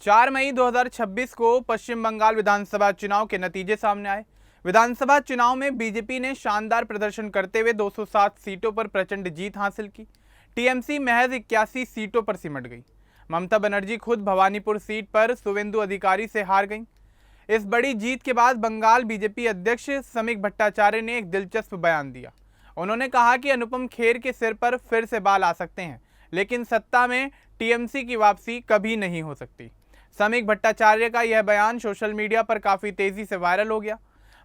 4 मई 2026 को पश्चिम बंगाल विधानसभा चुनाव के नतीजे सामने आए। विधानसभा चुनाव में बीजेपी ने शानदार प्रदर्शन करते हुए 207 सीटों पर प्रचंड जीत हासिल की। टीएमसी महज 81 सीटों पर सिमट गई। ममता बनर्जी खुद भवानीपुर सीट पर शुवेंदु अधिकारी से हार गईं। इस बड़ी जीत के बाद बंगाल बीजेपी अध्यक्ष समीक भट्टाचार्य ने एक दिलचस्प बयान दिया। उन्होंने कहा कि अनुपम खेर के सिर पर फिर से बाल आ सकते हैं, लेकिन सत्ता में टीएमसी की वापसी कभी नहीं हो सकती। समीक भट्टाचार्य का यह बयान सोशल मीडिया पर काफ़ी तेज़ी से वायरल हो गया।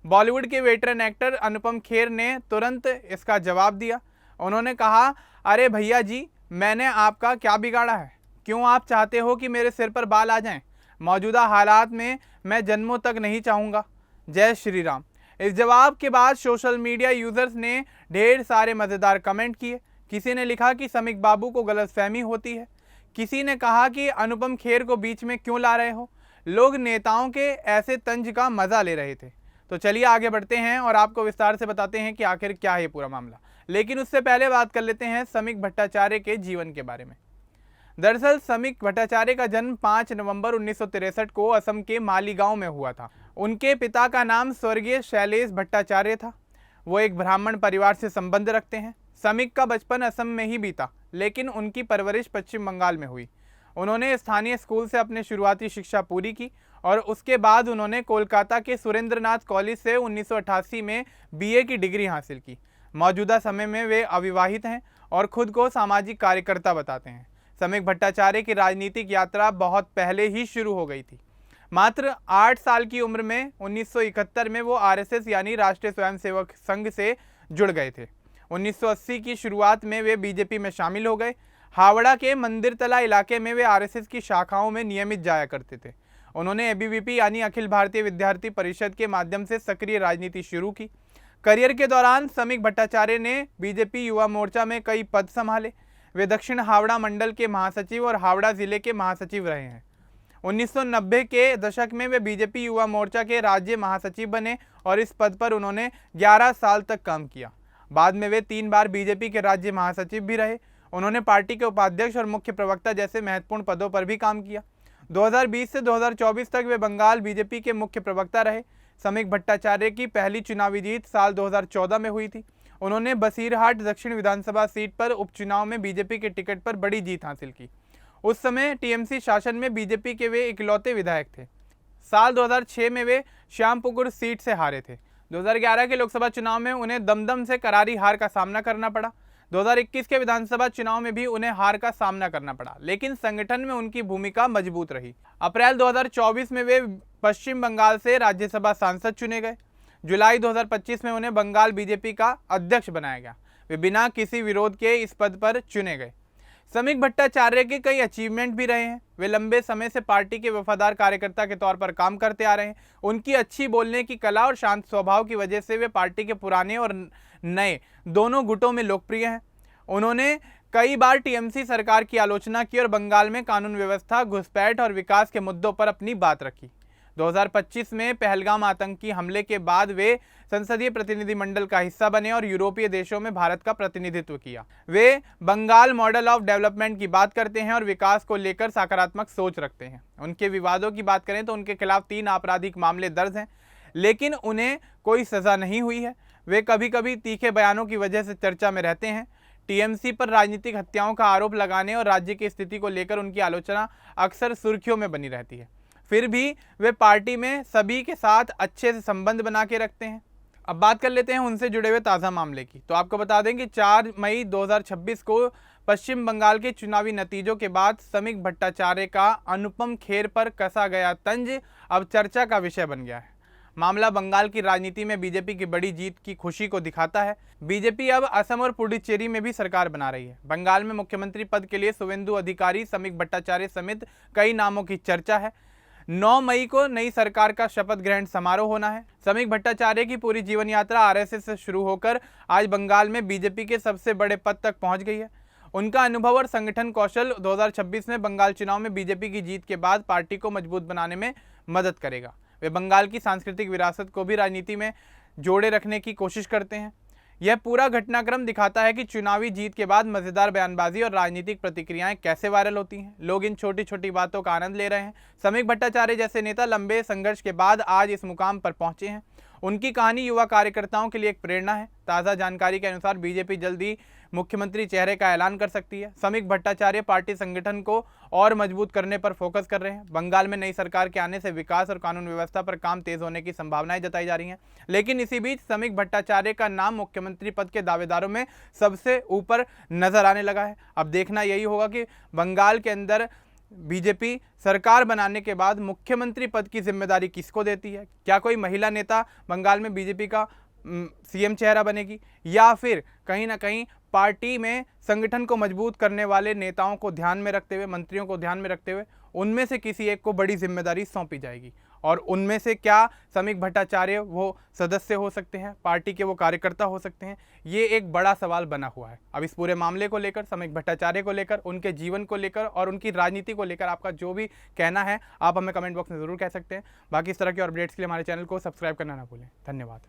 बॉलीवुड के वेटरन एक्टर अनुपम खेर ने तुरंत इसका जवाब दिया। उन्होंने कहा, अरे भैया जी, मैंने आपका क्या बिगाड़ा है? क्यों आप चाहते हो कि मेरे सिर पर बाल आ जाएं? मौजूदा हालात में मैं जन्मों तक नहीं चाहूँगा। जय श्री राम। इस जवाब के बाद सोशल मीडिया यूजर्स ने ढेर सारे मज़ेदार कमेंट किए। किसी ने लिखा कि समीक बाबू को गलतफहमी होती है। किसी ने कहा कि अनुपम खेर को बीच में क्यों ला रहे हो? लोग नेताओं के ऐसे तंज का मजा ले रहे थे। तो चलिए आगे बढ़ते हैं और आपको विस्तार से बताते हैं कि आखिर क्या है पूरा मामला। लेकिन उससे पहले बात कर लेते हैं समीक भट्टाचार्य के जीवन के बारे में। दरअसल समीक भट्टाचार्य का जन्म 5 नवंबर 1963 को असम के मालीगांव में हुआ था। उनके पिता का नाम स्वर्गीय शैलेश भट्टाचार्य था। वो एक ब्राह्मण परिवार से संबंध रखते हैं। समीक का बचपन असम में ही बीता, लेकिन उनकी परवरिश पश्चिम बंगाल में हुई। उन्होंने स्थानीय स्कूल से अपनी शुरुआती शिक्षा पूरी की और उसके बाद उन्होंने कोलकाता के सुरेंद्रनाथ कॉलेज से 1988 में बीए की डिग्री हासिल की। मौजूदा समय में वे अविवाहित हैं और खुद को सामाजिक कार्यकर्ता बताते हैं। समीक भट्टाचार्य की राजनीतिक यात्रा बहुत पहले ही शुरू हो गई थी। मात्र 8 साल की उम्र में 1971 में वो आरएसएस यानी राष्ट्रीय स्वयंसेवक संघ से जुड़ गए थे। 1980 की शुरुआत में वे बीजेपी में शामिल हो गए। हावड़ा के मंदिरतला इलाके में वे आरएसएस की शाखाओं में नियमित जाया करते थे। उन्होंने एबीवीपी यानी अखिल भारतीय विद्यार्थी परिषद के माध्यम से सक्रिय राजनीति शुरू की। करियर के दौरान समीक भट्टाचार्य ने बीजेपी युवा मोर्चा में कई पद संभाले। वे दक्षिण हावड़ा मंडल के महासचिव और हावड़ा जिले के महासचिव रहे हैं। 1990 के दशक में वे बीजेपी युवा मोर्चा के राज्य महासचिव बने और इस पद पर उन्होंने 11 साल तक काम किया। बाद में वे 3 बार बीजेपी के राज्य महासचिव भी रहे। उन्होंने पार्टी के उपाध्यक्ष और मुख्य प्रवक्ता जैसे महत्वपूर्ण पदों पर भी काम किया। 2020 से 2024 तक वे बंगाल बीजेपी के मुख्य प्रवक्ता रहे। समीक भट्टाचार्य की पहली चुनावी जीत साल 2014 में हुई थी। उन्होंने बसीरहाट दक्षिण विधानसभा सीट पर उपचुनाव में बीजेपी के टिकट पर बड़ी जीत हासिल की। उस समय टीएमसी शासन में बीजेपी के वे इकलौते विधायक थे। साल 2006 में वे श्यामपुकुर सीट से हारे थे। 2011 के लोकसभा चुनाव में उन्हें दमदम से करारी हार का सामना करना पड़ा। 2021 के विधानसभा चुनाव में भी उन्हें हार का सामना करना पड़ा, लेकिन संगठन में उनकी भूमिका मजबूत रही। अप्रैल 2024 में वे पश्चिम बंगाल से राज्यसभा सांसद चुने गए। जुलाई 2025 में उन्हें बंगाल बीजेपी का अध्यक्ष बनाया गया। वे बिना किसी विरोध के इस पद पर चुने गए। समीक भट्टाचार्य के कई अचीवमेंट भी रहे हैं। वे लंबे समय से पार्टी के वफादार कार्यकर्ता के तौर पर काम करते आ रहे हैं। उनकी अच्छी बोलने की कला और शांत स्वभाव की वजह से वे पार्टी के पुराने और नए दोनों गुटों में लोकप्रिय हैं। उन्होंने कई बार टीएमसी सरकार की आलोचना की और बंगाल में कानून व्यवस्था, घुसपैठ और विकास के मुद्दों पर अपनी बात रखी। 2025 में पहलगाम आतंकी हमले के बाद वे संसदीय प्रतिनिधिमंडल का हिस्सा बने और यूरोपीय देशों में भारत का प्रतिनिधित्व किया। वे बंगाल मॉडल ऑफ डेवलपमेंट की बात करते हैं और विकास को लेकर सकारात्मक सोच रखते हैं। उनके विवादों की बात करें तो उनके खिलाफ 3 आपराधिक मामले दर्ज हैं, लेकिन उन्हें कोई सजा नहीं हुई है। वे कभी कभी तीखे बयानों की वजह से चर्चा में रहते हैं। टीएमसी पर राजनीतिक हत्याओं का आरोप लगाने और राज्य की स्थिति को लेकर उनकी आलोचना अक्सर सुर्खियों में बनी रहती है। फिर भी वे पार्टी में सभी के साथ अच्छे से संबंध बना के रखते हैं। अब बात कर लेते हैं उनसे जुड़े हुए ताज़ा मामले की। तो आपको बता दें कि 4 मई 2026 को पश्चिम बंगाल के चुनावी नतीजों के बाद समीक भट्टाचार्य का अनुपम खेर पर कसा गया तंज अब चर्चा का विषय बन गया है। मामला बंगाल की राजनीति में बीजेपी की बड़ी जीत की खुशी को दिखाता है। बीजेपी अब असम और पुडुचेरी में भी सरकार बना रही है। बंगाल में मुख्यमंत्री पद के लिए शुवेंदु अधिकारी, समीक भट्टाचार्य समेत कई नामों की चर्चा है। 9 मई को नई सरकार का शपथ ग्रहण समारोह होना है। समीक भट्टाचार्य की पूरी जीवन यात्रा आरएसएस से शुरू होकर आज बंगाल में बीजेपी के सबसे बड़े पद तक पहुंच गई है। उनका अनुभव और संगठन कौशल 2026 में बंगाल चुनाव में बीजेपी की जीत के बाद पार्टी को मजबूत बनाने में मदद करेगा। वे बंगाल की सांस्कृतिक विरासत को भी राजनीति में जोड़े रखने की कोशिश करते हैं। यह पूरा घटनाक्रम दिखाता है कि चुनावी जीत के बाद मजेदार बयानबाजी और राजनीतिक प्रतिक्रियाएं कैसे वायरल होती हैं। लोग इन छोटी छोटी बातों का आनंद ले रहे हैं। समीक भट्टाचार्य जैसे नेता लंबे संघर्ष के बाद आज इस मुकाम पर पहुंचे हैं। उनकी कहानी युवा कार्यकर्ताओं के लिए एक प्रेरणा है। ताज़ा जानकारी के अनुसार बीजेपी जल्दी मुख्यमंत्री चेहरे का ऐलान कर सकती है। समीक भट्टाचार्य पार्टी संगठन को और मजबूत करने पर फोकस कर रहे हैं। बंगाल में नई सरकार के आने से विकास और कानून व्यवस्था पर काम तेज होने की संभावनाएं जताई जा रही हैं। लेकिन इसी बीच समीक भट्टाचार्य का नाम मुख्यमंत्री पद के दावेदारों में सबसे ऊपर नजर आने लगा है। अब देखना यही होगा कि बंगाल के अंदर बीजेपी सरकार बनाने के बाद मुख्यमंत्री पद की जिम्मेदारी किसको देती है। क्या कोई महिला नेता बंगाल में बीजेपी का सीएम चेहरा बनेगी, या फिर कहीं ना कहीं पार्टी में संगठन को मजबूत करने वाले नेताओं को ध्यान में रखते हुए, मंत्रियों को ध्यान में रखते हुए उनमें से किसी एक को बड़ी जिम्मेदारी सौंपी जाएगी। और उनमें से क्या समीक भट्टाचार्य वो सदस्य हो सकते हैं, पार्टी के वो कार्यकर्ता हो सकते हैं, ये एक बड़ा सवाल बना हुआ है। अब इस पूरे मामले को लेकर, समीक भट्टाचार्य को लेकर, उनके जीवन को लेकर और उनकी राजनीति को लेकर आपका जो भी कहना है आप हमें कमेंट बॉक्स में ज़रूर कह सकते हैं। बाकी इस तरह के और अपडेट्स के लिए हमारे चैनल को सब्सक्राइब करना ना भूलें। धन्यवाद।